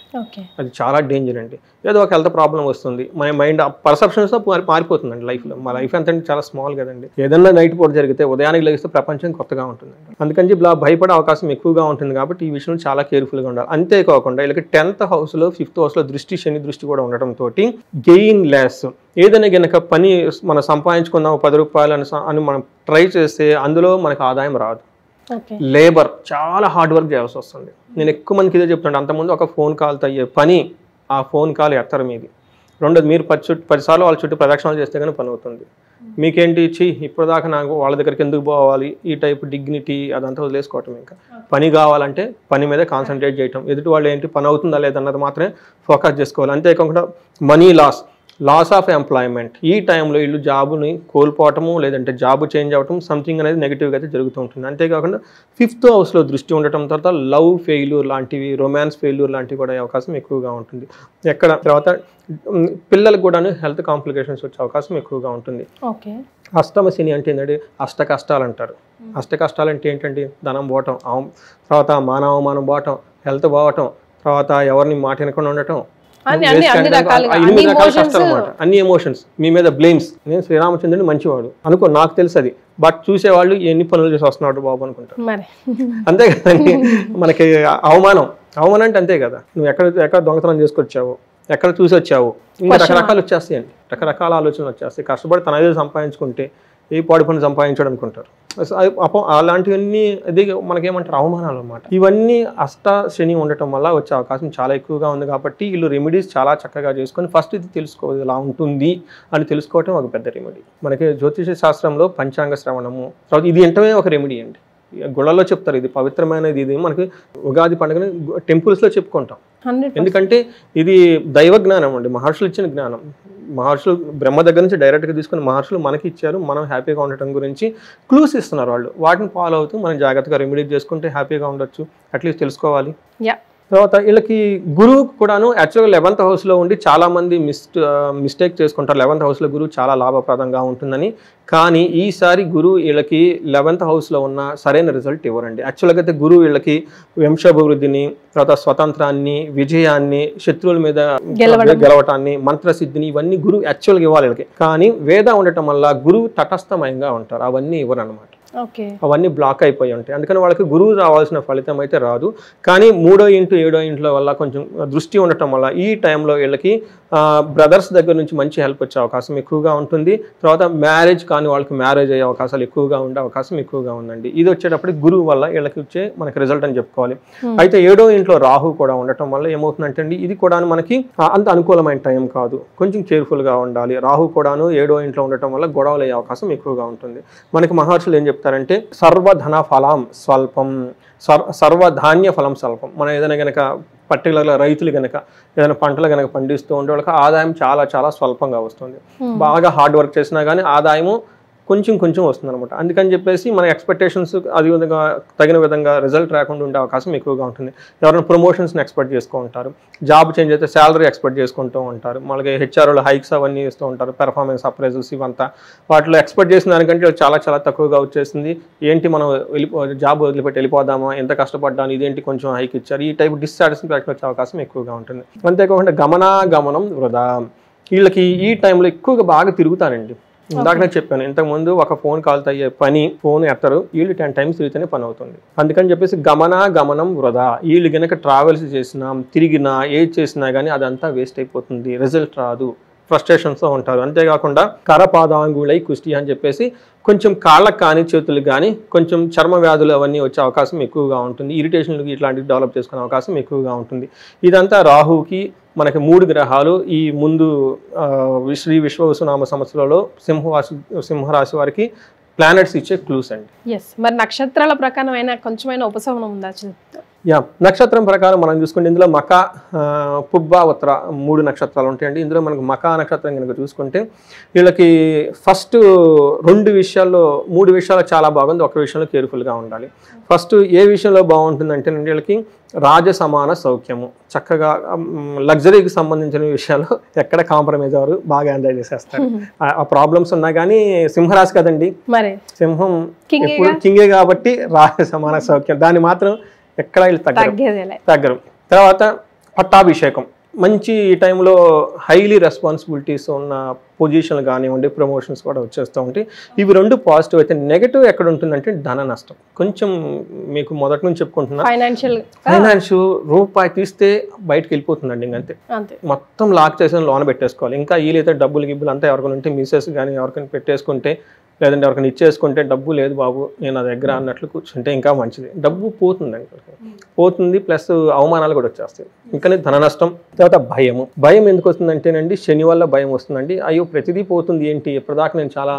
అది చాలా డేంజర్ అండి. ఏదో ఒక హెల్త్ ప్రాబ్లం వస్తుంది, మన మైండ్ పర్సెప్షన్స్తో మారిపోతుందండి లైఫ్లో. మా లైఫ్ ఎంత చాలా స్మాల్ కదండి. ఏదన్నా నైట్ పూట జరిగితే ఉదయానికి లెగిస్తే ప్రపంచం కొత్తగా ఉంటుందండి. అందుకని చెప్పి ఇలా భయపడే అవకాశం ఎక్కువగా ఉంటుంది. కాబట్టి ఈ విషయంలో చాలా కేర్ఫుల్గా ఉండాలి. అంతేకాకుండా వీళ్ళకి 10th హౌస్లో 5th హౌస్లో శని దృష్టి కూడా ఉండటంతో గెయిన్ లెస్, ఏదైనా కనుక పని మనం సంపాదించుకుందాం 10 రూపాయలు అని మనం ట్రై చేస్తే అందులో మనకు ఆదాయం రాదు. లేబర్ చాలా హార్డ్ వర్క్ చేయాల్సి వస్తుంది. నేను ఎక్కువ మందికి ఇదే చెప్తున్నాను. అంతకుముందు ఒక ఫోన్ కాల్తో అయ్యే పని ఆ ఫోన్ కాల్ ఎత్తరు మీది. రెండోది మీరు 10 సార్లు వాళ్ళ చుట్టూ ప్రదక్షిణాలు చేస్తే కానీ పని అవుతుంది. మీకేంటి ఇచ్చి ఇప్పుడు దాకా నాకు వాళ్ళ దగ్గరికి ఎందుకు పోవాలి, ఈ టైప్ డిగ్నిటీ అదంతా వదిలేసుకోవటం. ఇంకా పని కావాలంటే పని మీద కాన్సన్ట్రేట్ చేయటం, ఎదుటి వాళ్ళు ఏంటి పని అవుతుందా లేదన్నది మాత్రమే ఫోకస్ చేసుకోవాలి. అంతేకాకుండా మనీ లాస్ ఆఫ్ ఎంప్లాయ్మెంట్, ఈ టైంలో వీళ్ళు జాబుని కోల్పోవటము లేదంటే జాబ్ చేంజ్ అవ్వటం సంథింగ్ అనేది నెగిటివ్గా అయితే జరుగుతూ ఉంటుంది. అంతేకాకుండా 5th హౌస్లో దృష్టి ఉండటం, తర్వాత లవ్ ఫెయిల్యూర్ లాంటివి, రొమాన్స్ ఫెయిల్యూర్ లాంటివి కూడా అవకాశం ఎక్కువగా ఉంటుంది. తర్వాత పిల్లలకు కూడా హెల్త్ కాంప్లికేషన్స్ వచ్చే అవకాశం ఎక్కువగా ఉంటుంది. అష్టమ శని అంటే ఏంటంటే అష్ట కష్టాలు అంటారు. అష్ట కష్టాలు అంటే ఏంటంటే ధనం పోవటం, తర్వాత మానవమానం పోవటం, హెల్త్ పోవటం, తర్వాత ఎవరిని మాట వినకుండా ఉండటం, 8 రకాల కష్టాలు అన్నమాట. అన్ని ఎమోషన్స్ మీ మీద బ్లేమ్స్. నేను శ్రీరామచంద్రుని మంచివాడు అనుకో, నాకు తెలుసు అది, బట్ చూసేవాళ్ళు ఎన్ని పనులు చేసి వస్తున్నాడు బాబు అనుకుంటారు. అంతే కదండి. మనకి అవమానం అంటే అంతే కదా. నువ్వు ఎక్కడ దొంగతనం చేసుకొచ్చావు, ఎక్కడ చూసి వచ్చావు, ఇంకా రకరకాలు వచ్చేస్తాయండి. రకరకాల ఆలోచనలు వచ్చేస్తాయి. కష్టపడి తన ఐదు సంపాదించుకుంటే ఏ పాడు పని సంపాదించడం అనుకుంటారు. అలాంటివన్నీ అది మనకేమంటారు అవమానాలు అన్నమాట. ఇవన్నీ అష్ట శని ఉండటం వల్ల వచ్చే అవకాశం చాలా ఎక్కువగా ఉంది. కాబట్టి వీళ్ళు రెమెడీస్ చాలా చక్కగా చేసుకొని ఫస్ట్ ఇది తెలుసుకోవాలి, ఇలా ఉంటుంది అని తెలుసుకోవటం ఒక పెద్ద రెమెడీ. మనకి జ్యోతిష శాస్త్రంలో పంచాంగ శ్రవణము, తర్వాత ఇది ఏంటనే ఒక రెమెడీ అండి. గుళ్ళల్లో చెప్తారు ఇది పవిత్రమైనది, ఇది మనకి ఉగాది పండుగని టెంపుల్స్లో చెప్పుకుంటాం. ఎందుకంటే ఇది దైవ జ్ఞానం అండి, మహర్షులు ఇచ్చిన జ్ఞానం. మహర్షులు బ్రహ్మ దగ్గర నుంచి డైరెక్ట్గా తీసుకుని మహర్షులు మనకి ఇచ్చారు. మనం హ్యాపీగా ఉండటం గురించి క్లూస్ ఇస్తున్నారు వాళ్ళు. వాటిని ఫాలో అవుతూ మనం జాగ్రత్తగా రెమెడీ చేసుకుంటే హ్యాపీగా ఉండొచ్చు. అట్లీస్ట్ తెలుసుకోవాలి. తర్వాత వీళ్ళకి గురువు కూడాను యాక్చువల్గా 11th హౌస్లో ఉండి చాలామంది మిస్టేక్ చేసుకుంటారు. 11th హౌస్లో గురువు చాలా లాభప్రదంగా ఉంటుందని. కానీ ఈసారి గురువు వీళ్ళకి 11th హౌస్లో ఉన్న సరైన రిజల్ట్ ఇవ్వరండి. యాక్చువల్గా అయితే గురువు వీళ్ళకి వంశాభివృద్ధిని, తర్వాత స్వతంత్రాన్ని, విజయాన్ని, శత్రువుల మీద గెలవటాన్ని, మంత్రసిద్ధిని, ఇవన్నీ గురువు యాక్చువల్గా ఇవ్వాలి వీళ్ళకి. కానీ వేద ఉండటం వల్ల గురువు తటస్థమయంగా ఉంటారు, అవన్నీ ఇవ్వరు అనమాట. అవన్నీ బ్లాక్ అయిపోయి ఉంటాయి. అందుకని వాళ్ళకి గురువు రావాల్సిన ఫలితం అయితే రాదు. కానీ 3వ ఇంటి 7వ ఇంట్లో వల్ల కొంచెం దృష్టి ఉండటం వల్ల ఈ టైంలో వీళ్ళకి బ్రదర్స్ దగ్గర నుంచి మంచి హెల్ప్ వచ్చే అవకాశం ఎక్కువగా ఉంటుంది. తర్వాత మ్యారేజ్ కాని వాళ్ళకి మ్యారేజ్ అయ్యే అవకాశాలు ఎక్కువగా ఉండే అవకాశం ఎక్కువగా ఉందండి. ఇది వచ్చేటప్పటికి గురువు వల్ల వీళ్ళకి వచ్చే మనకి రిజల్ట్ అని చెప్పుకోవాలి. అయితే 7వ ఇంట్లో రాహు కూడా ఉండటం వల్ల ఏమవుతుందంటే అండి, ఇది కూడా మనకి అంత అనుకూలమైన టైం కాదు, కొంచెం కేర్ఫుల్గా ఉండాలి. రాహు కూడాను 7వ ఇంట్లో ఉండటం వల్ల గొడవలు అయ్యే అవకాశం ఎక్కువగా ఉంటుంది. మనకి మహర్షులు ఏం చెప్తారంటే సర్వధన ఫలం స్వల్పం, సర్వధాన్య ఫలం స్వల్పం. మనం ఏదైనా కనుక పర్టికులర్గా రైతులు కనుక ఏదైనా పంటలు కనుక పండిస్తూ ఉండే వాళ్ళకి ఆదాయం చాలా చాలా స్వల్పంగా వస్తుంది. బాగా హార్డ్ వర్క్ చేసినా కానీ ఆదాయము కొంచెం వస్తుంది అనమాట. అందుకని చెప్పేసి మన ఎక్స్పెక్టేషన్స్ అది విధంగా తగిన విధంగా రిజల్ట్ రాకుండా ఉండే అవకాశం ఎక్కువగా ఉంటుంది. ఎవరైనా ప్రమోషన్స్ని ఎక్స్పెక్ట్ చేసుకుంటూ ఉంటారు, జాబ్ చేంజ్ అయితే శాలరీ ఎక్స్పెక్ట్ చేసుకుంటూ ఉంటారు, మనకి హెచ్ఆర్ఓలు హైక్స్ అవన్నీ ఇస్తూ ఉంటారు, పెర్ఫార్మెన్స్ అప్రైజల్స్ ఇవంతా. వాటిలో ఎక్స్పెక్ట్ చేసిన దానికంటే చాలా చాలా తక్కువగా వచ్చేసింది. ఏంటి మనం జాబ్ వదిలిపెట్టి వెళ్ళిపోదామా, ఎంత కష్టపడ్డాను, ఇదేంటి కొంచెం హైక్ ఇచ్చారు, ఈ టైప్ డిస్సాటిస్ఫాక్షన్ వచ్చే అవకాశం ఎక్కువగా ఉంటుంది. అంతేకాకుండా గమనం వృధా. వీళ్ళకి ఈ టైంలో ఎక్కువగా బాగా తిరుగుతానండి. ఇందాక నేను చెప్పాను, ఇంతకుముందు ఒక ఫోన్ కాల్తో అయ్యే పని ఫోన్ ఎత్తరు, వీళ్ళు 10 టైమ్స్ తిరిగితేనే పని అవుతుంది. అందుకని చెప్పేసి గమనం వృధా. వీళ్ళు కనుక ట్రావెల్స్ చేసినా తిరిగినా ఏది చేసినా కానీ అదంతా వేస్ట్ అయిపోతుంది, రిజల్ట్ రాదు, ఫ్రస్ట్రేషన్స్తో ఉంటారు. అంతేకాకుండా కరపాదాంగుళై కుష్టి అని చెప్పేసి కొంచెం కాళ్ళకు కానీ చేతులకు కానీ కొంచెం చర్మ వ్యాధులు అవన్నీ వచ్చే అవకాశం ఎక్కువగా ఉంటుంది. ఇరిటేషన్లు ఇట్లాంటివి డెవలప్ చేసుకునే అవకాశం ఎక్కువగా ఉంటుంది. ఇదంతా రాహుకి మనకి 3 గ్రహాలు ఈ ముందు శ్రీ విశ్వవసునామ సంవత్సరంలో సింహరాశి వారికి ప్లానెట్స్ ఇచ్చే క్లూస్ అండి. మరి నక్షత్రాల ప్రకారం కొంచెమైన ఉపశమనం ఉందా? నక్షత్రం ప్రకారం మనం చూసుకుంటే ఇందులో మక, పుబ్బ, ఉత్తర 3 నక్షత్రాలు ఉంటాయండి. ఇందులో మనకు మకా నక్షత్రం కనుక చూసుకుంటే వీళ్ళకి ఫస్ట్ 3 విషయాల్లో చాలా బాగుంది, ఒక విషయంలో కేర్ఫుల్గా ఉండాలి. ఫస్ట్ ఏ విషయంలో బాగుంటుందంటే వీళ్ళకి రాజసమాన సౌఖ్యము, చక్కగా లగ్జరీకి సంబంధించిన విషయాల్లో ఎక్కడ కాంప్రమైజ్ అవ్వరు, బాగా ఎంజాయ్ చేసేస్తారు. ఆ ప్రాబ్లమ్స్ ఉన్నా కానీ సింహరాశి కదండి, సింహం ఎప్పుడు కింగే కాబట్టి రాజసమాన సౌఖ్యం, దాన్ని మాత్రం ఎక్కడ వీళ్ళు తగ్గరు. తర్వాత పట్టాభిషేకం, మంచి ఈ టైంలో హైలీ రెస్పాన్సిబిలిటీస్ ఉన్న పొజిషన్లు కానివ్వండి, ప్రమోషన్స్ కూడా వచ్చేస్తూ ఉంటాయి. ఇవి 2 పాజిటివ్ అయితే. నెగిటివ్ ఎక్కడ ఉంటుందంటే ధన నష్టం. కొంచెం మీకు మొదటి నుంచి చెప్పుకుంటున్నా, ఫైనాన్షియల్ రూపాయి తీస్తే బయటకు వెళ్ళిపోతుందండి, ఇంకంతే మొత్తం లాక్ చేసి లోన్ పెట్టేసుకోవాలి. ఇంకా వీలైతే డబ్బులు అంతా ఎవరికైనా ఉంటే మిసెస్ కానీ ఎవరికైనా పెట్టేసుకుంటే, లేదంటే ఎవరికైనా ఇచ్చేసుకుంటే డబ్బు లేదు బాబు నేను నా దగ్గర అన్నట్లు కూర్చుంటే ఇంకా మంచిది. డబ్బు పోతుంది ప్లస్ అవమానాలు కూడా వచ్చేస్తాయి. ఇంకా ధన నష్టం. తర్వాత భయం ఎందుకు వస్తుందంటేనండి, శని వల్ల భయం వస్తుందండి. అయ్యో ప్రతిదీ పోతుంది ఏంటి, ఎప్పటిదాకా నేను చాలా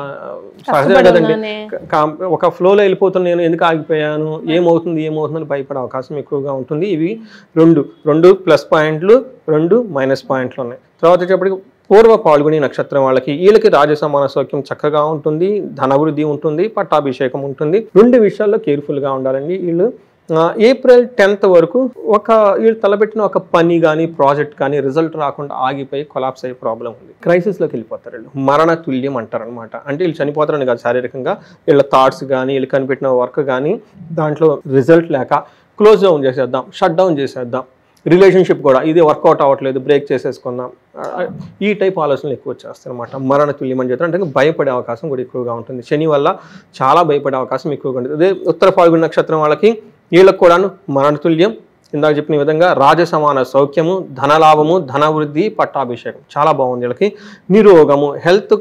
సహజంగా కదండి ఒక ఫ్లోలో వెళ్ళిపోతున్నా, నేను ఎందుకు ఆగిపోయాను, ఏమవుతుంది అని భయపడే అవకాశం ఎక్కువగా ఉంటుంది. ఇవి 2 ప్లస్ పాయింట్లు, 2 మైనస్ పాయింట్లు ఉన్నాయి. తర్వాత వచ్చేప్పటికి పూర్వ పాల్గొని నక్షత్రం వాళ్ళకి వీళ్ళకి రాజసమాన సౌఖ్యం చక్కగా ఉంటుంది, ధనవృద్ధి ఉంటుంది, పట్టాభిషేకం ఉంటుంది. 2 విషయాల్లో కేర్ఫుల్గా ఉండాలండి. వీళ్ళు ఏప్రిల్ 10th వరకు వీళ్ళు తలపెట్టిన ఒక పని కానీ ప్రాజెక్ట్ కానీ రిజల్ట్ రాకుండా ఆగిపోయి కొలాప్స్ అయ్యే ప్రాబ్లం ఉంది. క్రైసిస్లోకి వెళ్ళిపోతారు. వీళ్ళు మరణ తుల్యం అంటారు అనమాట. అంటే వీళ్ళు చనిపోతారని కాదు, శారీరకంగా వీళ్ళ థాట్స్ కానీ వీళ్ళు కనిపెట్టిన వర్క్ కానీ దాంట్లో రిజల్ట్ లేక క్లోజ్ డౌన్ చేసేద్దాం, షట్ డౌన్ చేసేద్దాం, రిలేషన్షిప్ కూడా ఇది వర్కౌట్ అవ్వట్లేదు బ్రేక్ చేసేసుకుందాం, ఈ టైప్ ఆలోచనలు ఎక్కువ వచ్చేస్తాయి అనమాట. మరణ తుల్యం అని చెప్తారు. అంటే భయపడే అవకాశం కూడా ఎక్కువగా ఉంటుంది. శని వల్ల చాలా భయపడే అవకాశం ఎక్కువగా ఉంటుంది. అదే ఉత్తర పాల్గొన నక్షత్రం వాళ్ళకి వీళ్ళకి కూడాను మరణ తుల్యం, ఇందాక చెప్పిన విధంగా రాజసమాన సౌఖ్యము, ధనలాభము, ధనవృద్ధి, పట్టాభిషేకం చాలా బాగుంది. వీళ్ళకి నిరోగము, హెల్త్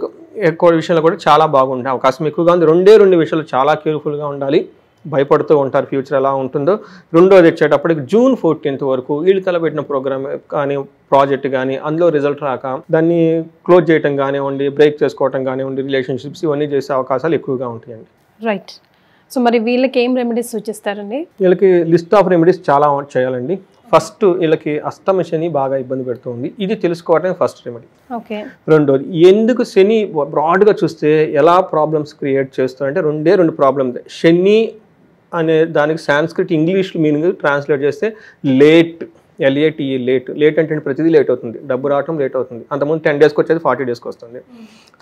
ఎక్కువ విషయంలో కూడా చాలా బాగుండే అవకాశం ఎక్కువగా ఉంది. 2 విషయాలు చాలా కేర్ఫుల్గా ఉండాలి, భయపడుతూ ఉంటారు ఫ్యూచర్ ఎలా ఉంటుందో. రెండోది వచ్చేటప్పటికి జూన్ 14th వరకు వీళ్ళు తలపెట్టిన ప్రోగ్రామ్ కానీ ప్రాజెక్ట్ కానీ అందులో రిజల్ట్ రాక దాన్ని క్లోజ్ చేయడం కానివ్వండి, బ్రేక్ చేసుకోవటం కానివ్వండి, రిలేషన్షిప్స్ ఇవన్నీ చేసే అవకాశాలు ఎక్కువగా ఉంటాయండి. రైట్. సో మరి వీళ్ళకి ఏం రెమెడీస్ సూచిస్తారండి? వీళ్ళకి లిస్ట్ ఆఫ్ రెమెడీస్ చాలా చేయాలండి. ఫస్ట్ వీళ్ళకి అష్టమ శని బాగా ఇబ్బంది పెడుతుంది, ఇది తెలుసుకోవటమే ఫస్ట్ రెమెడీ. రెండోది ఎందుకు శని బ్రాడ్గా చూస్తే ఎలా ప్రాబ్లమ్స్ క్రియేట్ చేస్తారంటే 2 ప్రాబ్లమ్. శని అనే దానికి సాంస్క్రిట్ ఇంగ్లీష్ మీనింగ్ ట్రాన్స్లేట్ చేస్తే లేట్, LATE లేట్ అంటే ప్రతిదీ లేట్ అవుతుంది, డబ్బు రావటం లేట్ అవుతుంది. అంతకుముందు 10 daysకి వచ్చేది 40 daysకి వస్తుంది.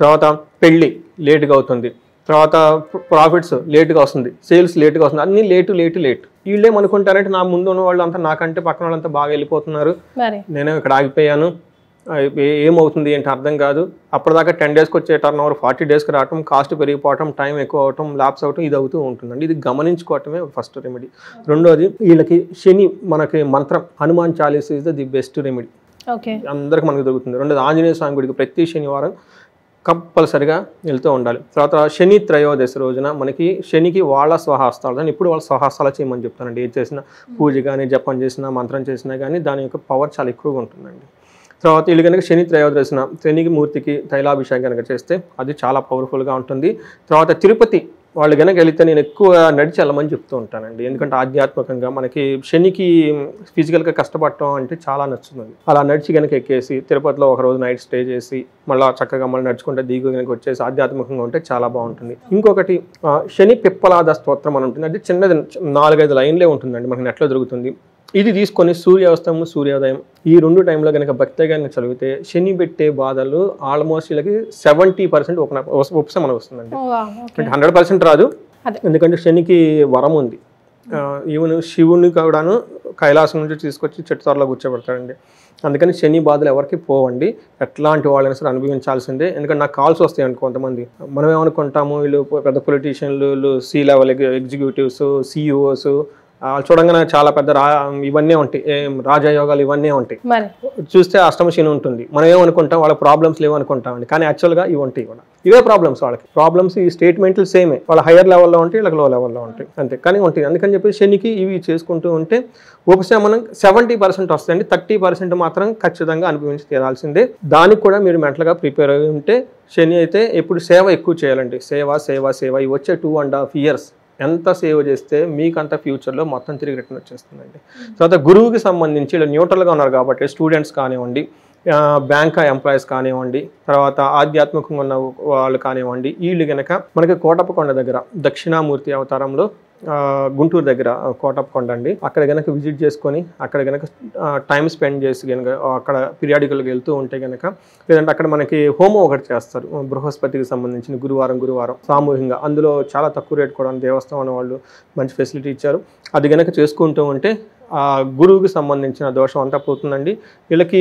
తర్వాత పెళ్ళి లేట్గా అవుతుంది, తర్వాత ప్రాఫిట్స్ లేట్గా వస్తుంది, సేల్స్ లేట్గా వస్తుంది, అన్నీ లేటు. వీళ్ళేమనుకుంటారంటే నా ముందు ఉన్న వాళ్ళు అంతా నాకంటే పక్కన వాళ్ళంతా బాగా వెళ్ళిపోతున్నారు, నేను ఇక్కడ ఆగిపోయాను, ఏమవుతుంది ఏంటి అర్థం కాదు. అప్పటిదాకా 10 daysకి వచ్చే టర్న్ ఓవర్ 40 daysకి రావటం, కాస్ట్ పెరిగిపోవటం, టైం ఎక్కువ అవటం, ల్యాప్స్ అవటం, ఇది అవుతూ ఉంటుందండి. ఇది గమనించుకోవటమే ఫస్ట్ రెమెడీ. రెండోది వీళ్ళకి శని మనకి మంత్రం Hanuman Chalisa is the best remedy. Okay. అందరికి మనకు దొరుకుతుంది. రెండోది ఆంజనేయ స్వామి గుడికి ప్రతి శనివారం కంపల్సరిగా వెళ్తూ ఉండాలి. తర్వాత శని త్రయోదశి రోజున మనకి శనికి వాళ్ళ స్వహస్తాలు అని ఇప్పుడు వాళ్ళ స్వహస్తాలు చేయమని చెప్తానండి. ఏది చేసినా పూజ కానీ జపం చేసినా మంత్రం చేసినా కానీ దాని యొక్క పవర్ చాలా ఎక్కువగా ఉంటుందండి. తర్వాత వీళ్ళు కనుక శని త్రయోదశిన శనికి మూర్తికి తైలాభిషేకం కనుక చేస్తే అది చాలా పవర్ఫుల్గా ఉంటుంది. తర్వాత తిరుపతి వాళ్ళు కనుక వెళితే నేను ఎక్కువ నడిచి వెళ్ళమని చెప్తూ ఉంటానండి. ఎందుకంటే ఆధ్యాత్మికంగా మనకి శనికి ఫిజికల్గా కష్టపడటం అంటే చాలా నచ్చుతుంది. అలా నడిచి కనుక ఎక్కేసి తిరుపతిలో ఒక రోజు నైట్ స్టే చేసి మళ్ళీ చక్కగా మళ్ళీ నడుచుకుంటే దిగు కనుక వచ్చేసి ఆధ్యాత్మికంగా ఉంటే చాలా బాగుంటుంది. ఇంకొకటి శని పిప్పలాద స్తోత్రం అని ఉంటుంది. అది చిన్నది 4-5 లైన్లే ఉంటుందండి, మనకి నెట్లో దొరుకుతుంది. ఇది తీసుకొని సూర్యాస్తమం సూర్యోదయం ఈ 2 టైంలో కనుక భక్తిగా చదివితే శని పెట్టే బాధలు ఆల్మోస్ట్ వీళ్ళకి 70% ఉపశమనం వస్తుందండి. 100% రాదు, ఎందుకంటే శనికి వరం ఉంది. ఈవెన్ శివుని కూడాను కైలాసం నుంచి తీసుకొచ్చి చెట్టు త్వరలో కూర్చోబెడతాడండి. అందుకని శని బాధలు ఎవరికి పోవండి, ఎట్లాంటి వాళ్ళని సరే అనుభవించాల్సిందే. ఎందుకంటే నాకు కాల్స్ వస్తాయండి కొంతమంది, మనం ఏమనుకుంటాము వీళ్ళు పెద్ద పొలిటీషియన్లు, సి లెవెల్ ఎగ్జిక్యూటివ్స్, సిఇఓస్ చూడంగానే చాలా పెద్ద ఇవన్నీ ఉంటాయి, రాజయోగాలు ఇవన్నీ ఉంటాయి. చూస్తే అష్టమ శని ఉంటుంది. మనం ఏమనుకుంటాం వాళ్ళ ప్రాబ్లమ్స్ లేవనుకుంటామండి, కానీ యాక్చువల్గా ఇవి ఉంటాయి కూడా. ఇవే ప్రాబ్లమ్స్ వాళ్ళకి. ప్రాబ్లమ్స్ ఈ స్టేట్మెంట్లు సేమే, వాళ్ళ హైయర్ లెవెల్లో ఉంటాయి, వీళ్ళకి లో లెవెల్లో ఉంటాయి అంతే, కానీ ఉంటాయి. అందుకని చెప్పి శనికి ఇవి చేసుకుంటూ ఉంటే ఉపశమనం 70% వస్తాయండి. 30% మాత్రం ఖచ్చితంగా అనుభవించి తీరాల్సిందే. దానికి కూడా మీరు మెంటల్గా ప్రిపేర్ అయి ఉంటే శని అయితే ఎప్పుడు సేవ ఎక్కువ చేయాలండి. సేవ సేవ సేవ ఇవి వచ్చే 2.5 years ఎంత సేవ్ చేస్తే మీకు అంత ఫ్యూచర్లో మొత్తం తిరిగి రిటర్న్ వచ్చేస్తుందండి. తర్వాత గురువుకి సంబంధించి ఇలా న్యూట్రల్గా ఉన్నారు కాబట్టి స్టూడెంట్స్ కానివ్వండి, బ్యాంక్ ఎంప్లాయీస్ కానివ్వండి, తర్వాత ఆధ్యాత్మికంగా ఉన్న వాళ్ళు కానివ్వండి, వీళ్ళు కనుక మనకి కోటప్పకొండ దగ్గర దక్షిణామూర్తి అవతారంలో గుంటూరు దగ్గర కోటప్పకొండ అండి, అక్కడ కనుక విజిట్ చేసుకొని అక్కడ కనుక టైం స్పెండ్ చేసి కనుక అక్కడ పీరియాడికల్గా వెళ్తూ ఉంటే కనుక, లేదంటే అక్కడ మనకి హోమం ఒకటి చేస్తారు బృహస్పతికి సంబంధించిన గురువారం సామూహికంగా. అందులో చాలా తక్కువ రేట్ కూడా దేవస్థానం వాళ్ళు మంచి ఫెసిలిటీ ఇచ్చారు. అది కనుక చేసుకుంటూ ఉంటే ఆ గురువుకి సంబంధించిన దోషం అంతా పోతుందండి. వీళ్ళకి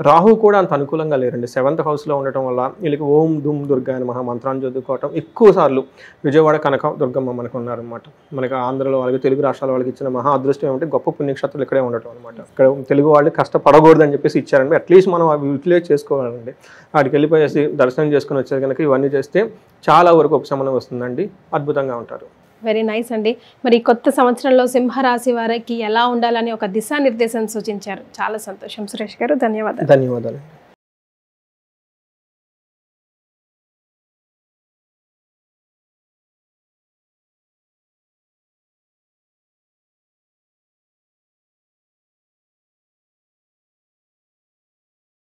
రాహు కూడా అంత అనుకూలంగా లేరండి. 7th హౌస్లో ఉండటం వల్ల వీళ్ళకి ఓం ధూమ్ దుర్గా అని మంత్రాన్ని చదువుకోవటం ఎక్కువ సార్లు. విజయవాడ కనక దుర్గమ్మ మనకు ఉన్నారనమాట. మనకి ఆంధ్రలో వాళ్ళకి తెలుగు రాష్ట్రాల వాళ్ళకి ఇచ్చిన మహా అదృష్టం ఏమంటే గొప్ప పుణ్యక్షేత్రాలు ఇక్కడే ఉండటం అనమాట. ఇక్కడ తెలుగు వాళ్ళు కష్టపడకూడదని చెప్పేసి ఇచ్చారండి. అట్లీస్ట్ మనం అవి యూటిలైజ్ చేసుకోవాలండి. వాటికి వెళ్ళిపోయేసి దర్శనం చేసుకుని వచ్చేది కనుక ఇవన్నీ చేస్తే చాలా వరకు ఉపశమనం వస్తుందండి. అద్భుతంగా ఉంటారు. వెరీ నైస్ అండి. మరి కొత్త సంవత్సరంలో సింహరాశి వారికి ఎలా ఉండాలని ఒక దిశానిర్దేశం సూచించారు. చాలా సంతోషం సురేష్ గారు, ధన్యవాదాలు. ధన్యవాదాలు.